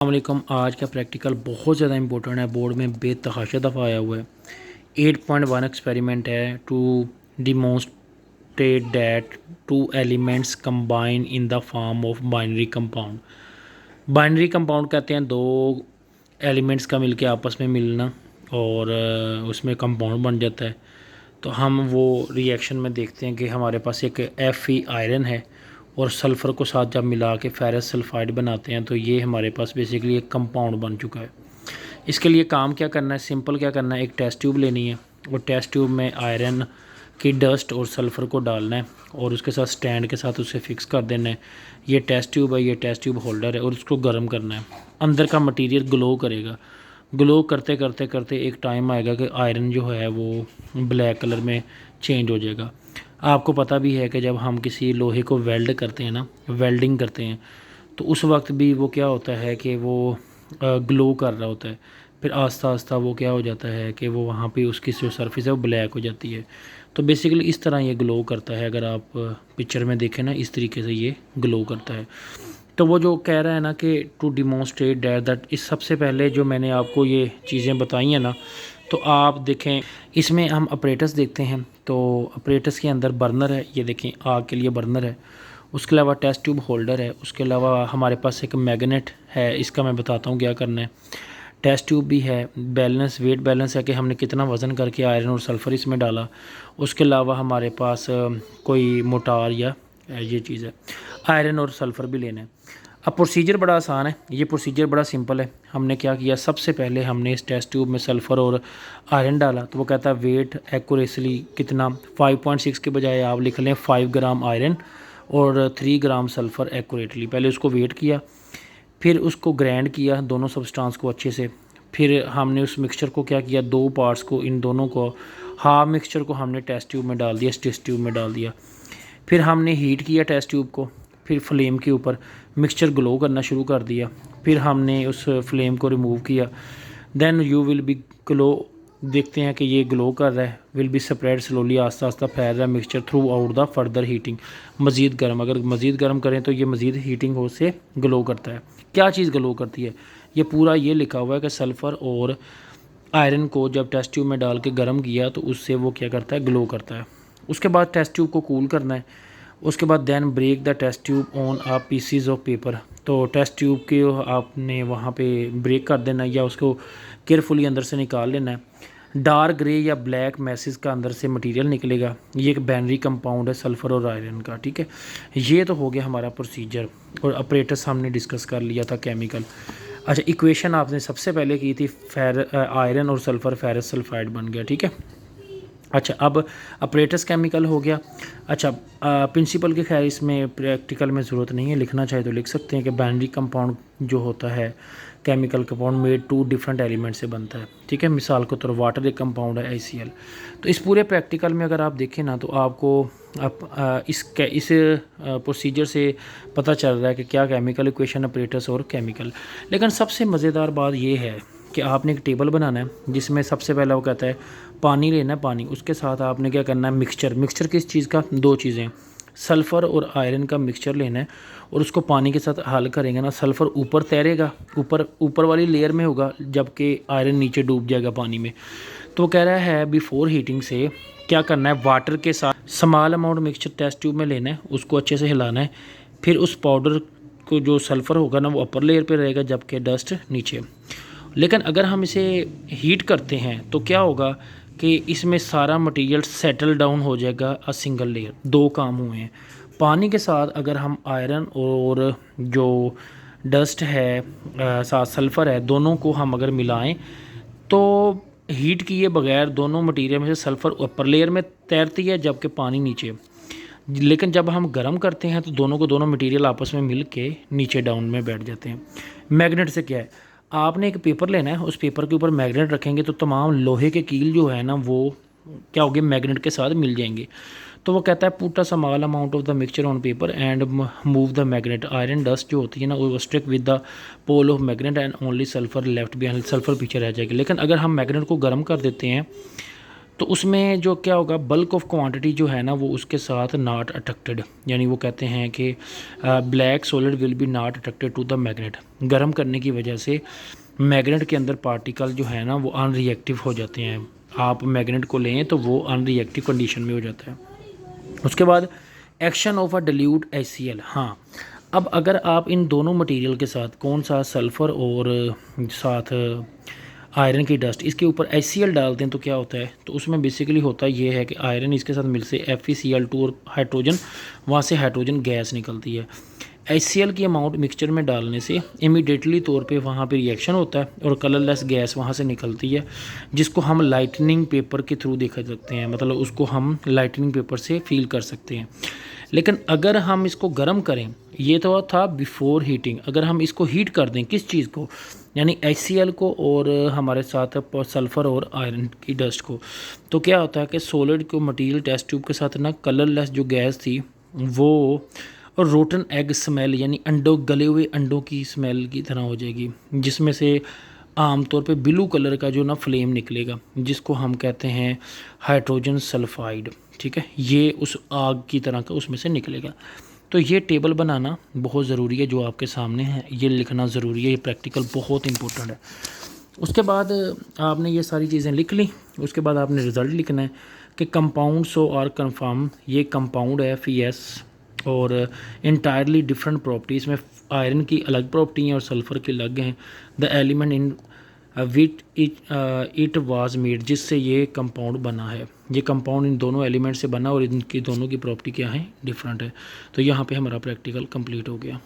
अस्सलामुअलैकुम। आज का प्रैक्टिकल बहुत ज़्यादा इंपॉर्टेंट है, बोर्ड में बेतहाशा दफ़ा आया हुआ है। 8.1 एक्सपेरिमेंट है to demonstrate that two elements combine in the form of binary compound. Binary compound कहते हैं दो एलिमेंट्स का मिलके आपस में मिलना और उसमें कंपाउंड बन जाता है। तो हम वो रिएक्शन में देखते हैं कि हमारे पास एक Fe आयरन है और सल्फ़र को साथ जब मिला के फेरस सल्फाइड बनाते हैं तो ये हमारे पास बेसिकली एक कंपाउंड बन चुका है। इसके लिए काम क्या करना है, सिंपल क्या करना है, एक टेस्ट ट्यूब लेनी है और टेस्ट ट्यूब में आयरन की डस्ट और सल्फ़र को डालना है और उसके साथ स्टैंड के साथ उसे फिक्स कर देना है। ये टेस्ट ट्यूब है, ये टेस्ट ट्यूब होल्डर है और उसको गर्म करना है। अंदर का मटेरियल ग्लो करेगा। ग्लो करते करते करते एक टाइम आएगा कि आयरन जो है वो ब्लैक कलर में चेंज हो जाएगा। आपको पता भी है कि जब हम किसी लोहे को वेल्ड करते हैं ना, वेल्डिंग करते हैं, तो उस वक्त भी वो क्या होता है कि वो ग्लो कर रहा होता है। फिर आस्ता आस्ता वो क्या हो जाता है कि वो वहाँ पे उसकी जो सरफेस है वो ब्लैक हो जाती है। तो बेसिकली इस तरह ये ग्लो करता है। अगर आप पिक्चर में देखें ना, इस तरीके से ये ग्लो करता है। तो वो जो कह रहा है ना कि टू डिमोन्स्ट्रेट दैट, इस सबसे पहले जो मैंने आपको ये चीज़ें बताई हैं ना, तो आप देखें इसमें हम अपरेटस देखते हैं। तो अपरेटस के अंदर बर्नर है, ये देखें आग के लिए बर्नर है। उसके अलावा टेस्ट ट्यूब होल्डर है। उसके अलावा हमारे पास एक मैग्नेट है, इसका मैं बताता हूँ क्या करना है। टेस्ट ट्यूब भी है, बैलेंस वेट बैलेंस है कि हमने कितना वज़न करके आयरन और सल्फ़र इसमें डाला। उसके अलावा हमारे पास कोई मोटार या ये चीज़ है, आयरन और सल्फ़र भी लेना है। अब प्रोसीजर बड़ा आसान है, ये प्रोसीजर बड़ा सिंपल है। हमने क्या किया, सबसे पहले हमने इस टेस्ट ट्यूब में सल्फ़र और आयरन डाला। तो वो कहता है वेट एक्यूरेटली कितना, 5.6 के बजाय आप लिख लें 5 ग्राम आयरन और 3 ग्राम सल्फ़र एक्यूरेटली। पहले उसको वेट किया, फिर उसको ग्राइंड किया दोनों सब्सटेंस को अच्छे से। फिर हमने उस मिक्सचर को क्या किया, दो पार्ट्स को, इन दोनों को हाफ मिक्सचर को हमने टेस्ट ट्यूब में डाल दिया, इस टेस्ट ट्यूब में डाल दिया। फिर हमने हीट किया टेस्ट ट्यूब को, फिर फ्लेम के ऊपर मिक्सचर ग्लो करना शुरू कर दिया। फिर हमने उस फ्लेम को रिमूव किया। Then you will be glow, देखते हैं कि ये ग्लो कर रहा है, विल बी स्प्रेड स्लोली, आस्ता आस्ता फैल रहा है mixture through out the further heating. मज़ीद गर्म, अगर मज़ीद गर्म करें तो ये मज़ीद हीटिंग हो से ग्लो करता है। क्या चीज़ ग्लो करती है, ये पूरा ये लिखा हुआ है कि सल्फ़र और आयरन को जब टेस्ट ट्यूब में डाल के गर्म किया तो उससे वो क्या करता है, ग्लो करता है। उसके बाद टेस्ट ट्यूब को कूल करना है। उसके बाद then break the test tube on a pieces of paper. तो टेस्ट ट्यूब के आपने वहाँ पे ब्रेक कर देना है या उसको केयरफुली अंदर से निकाल लेना है। डार्क ग्रे या ब्लैक मैसेज का अंदर से मटेरियल निकलेगा। ये एक बाइनरी कंपाउंड है सल्फ़र और आयरन का, ठीक है। ये तो हो गया हमारा प्रोसीजर और अपरेटस हमने डिस्कस कर लिया था, केमिकल। अच्छा, इक्वेशन आपने सबसे पहले की थी, आयरन और सल्फ़र फेरस सल्फाइड बन गया, ठीक है। अच्छा, अब अपरेटस केमिकल हो गया। अच्छा, प्रिंसिपल के खैर इसमें प्रैक्टिकल में ज़रूरत नहीं है, लिखना चाहे तो लिख सकते हैं कि बाइनरी कंपाउंड जो होता है chemical compound made two different element से बनता है, ठीक है। मिसाल के तौर वाटर एक कंपाउंड है ACl। तो इस पूरे प्रैक्टिकल में अगर आप देखें ना, तो आपको इस प्रोसीजर से पता चल रहा है कि क्या केमिकल इक्वेशन, अपरेटस और केमिकल। लेकिन सबसे मज़ेदार बात यह है कि आपने एक टेबल बनाना है जिसमें सबसे पहला वो कहता है पानी लेना है, पानी, उसके साथ आपने क्या करना है, मिक्सचर। मिक्सचर किस चीज़ का, दो चीज़ें, सल्फ़र और आयरन का मिक्सचर लेना है और उसको पानी के साथ हल करेंगे ना, सल्फ़र ऊपर तैरेगा, ऊपर वाली लेयर में होगा, जबकि आयरन नीचे डूब जाएगा पानी में। तो कह रहा है बिफ़ोर हीटिंग से क्या करना है, वाटर के साथ small amount mixture test tube में लेना है, उसको अच्छे से हिलाना है। फिर उस पाउडर को जो सल्फ़र होगा ना वो अपर लेयर पे रहेगा जबकि डस्ट नीचे। लेकिन अगर हम इसे हीट करते हैं तो क्या होगा कि इसमें सारा मटेरियल सेटल डाउन हो जाएगा अ सिंगल लेयर। दो काम हुए हैं। पानी के साथ अगर हम आयरन और जो डस्ट है साथ सल्फ़र है, दोनों को हम अगर मिलाएं तो हीट किए बगैर दोनों मटेरियल में से सल्फ़र अपर लेयर में तैरती है जबकि पानी नीचे। लेकिन जब हम गर्म करते हैं तो दोनों को दोनों मटेरियल आपस में मिल के नीचे डाउन में बैठ जाते हैं। मैग्नेट से क्या है, आपने एक पेपर लेना है, उस पेपर के ऊपर मैग्नेट रखेंगे तो तमाम लोहे के कील जो है ना वो क्या होंगे, मैग्नेट के साथ मिल जाएंगे। तो वो कहता है put a small amount of the mixture on paper and move the magnet. Iron dust जो होती है ना वो stick with the pole of magnet and only sulphur left behind, sulphur पीछे रह जाएगी। लेकिन अगर हम मैग्नेट को गर्म कर देते हैं तो उसमें जो क्या होगा, बल्क ऑफ क्वांटिटी जो है ना वो उसके साथ नॉट अट्रैक्टेड, यानी वो कहते हैं कि black solid will be not attracted to the magnet. गर्म करने की वजह से मैग्नेट के अंदर पार्टिकल जो है ना वो अनरिएक्टिव हो जाते हैं। आप मैग्नेट को लें तो वो अनरिएक्टिव कंडीशन में हो जाता है। उसके बाद action of a dilute HCl। हाँ, अब अगर आप इन दोनों मटेरियल के साथ कौन सा, सल्फ़र और साथ आयरन की डस्ट, इसके ऊपर HCl डालते हैं तो क्या होता है, तो उसमें बेसिकली होता ये है कि आयरन इसके साथ मिल से FeCl2 और हाइड्रोजन, वहाँ से हाइड्रोजन गैस निकलती है। HCl की अमाउंट मिक्सचर में डालने से इमीडिएटली तौर पे वहाँ पे रिएक्शन होता है और कलरलेस गैस वहाँ से निकलती है, जिसको हम लाइटनिंग पेपर के थ्रू देख सकते हैं, मतलब उसको हम लाइटनिंग पेपर से फील कर सकते हैं। लेकिन अगर हम इसको गर्म करें, ये तो था बिफोर हीटिंग, अगर हम इसको हीट कर दें किस चीज़ को, यानी HCl को और हमारे साथ सल्फ़र और आयरन की डस्ट को, तो क्या होता है कि सॉलिड को मटेरियल टेस्ट ट्यूब के साथ ना कलरलेस जो गैस थी वो, और रोटन एग स्मेल यानी अंडों, गले हुए अंडों की स्मेल की तरह हो जाएगी, जिसमें से आमतौर पे ब्लू कलर का जो ना फ्लेम निकलेगा, जिसको हम कहते हैं हाइड्रोजन सल्फाइड। ठीक है, ये उस आग की तरह का उसमें से निकलेगा। तो ये टेबल बनाना बहुत ज़रूरी है, जो आपके सामने है ये लिखना ज़रूरी है, ये प्रैक्टिकल बहुत इंपॉर्टेंट है। उसके बाद आपने ये सारी चीज़ें लिख ली, उसके बाद आपने रिज़ल्ट लिखना है कि कंपाउंड सो आर कन्फर्म, ये कंपाउंड है FeS और इंटायरली डिफरेंट प्रॉपर्टीज़ में, आयरन की अलग प्रॉपर्टी हैं और सल्फ़र की अलग हैं। The element in with it was made, जिससे ये कंपाउंड बना है, ये कंपाउंड इन दोनों एलिमेंट से बना और इनकी दोनों की प्रॉपर्टी क्या है, डिफरेंट है। तो यहाँ पे हमारा प्रैक्टिकल कंप्लीट हो गया।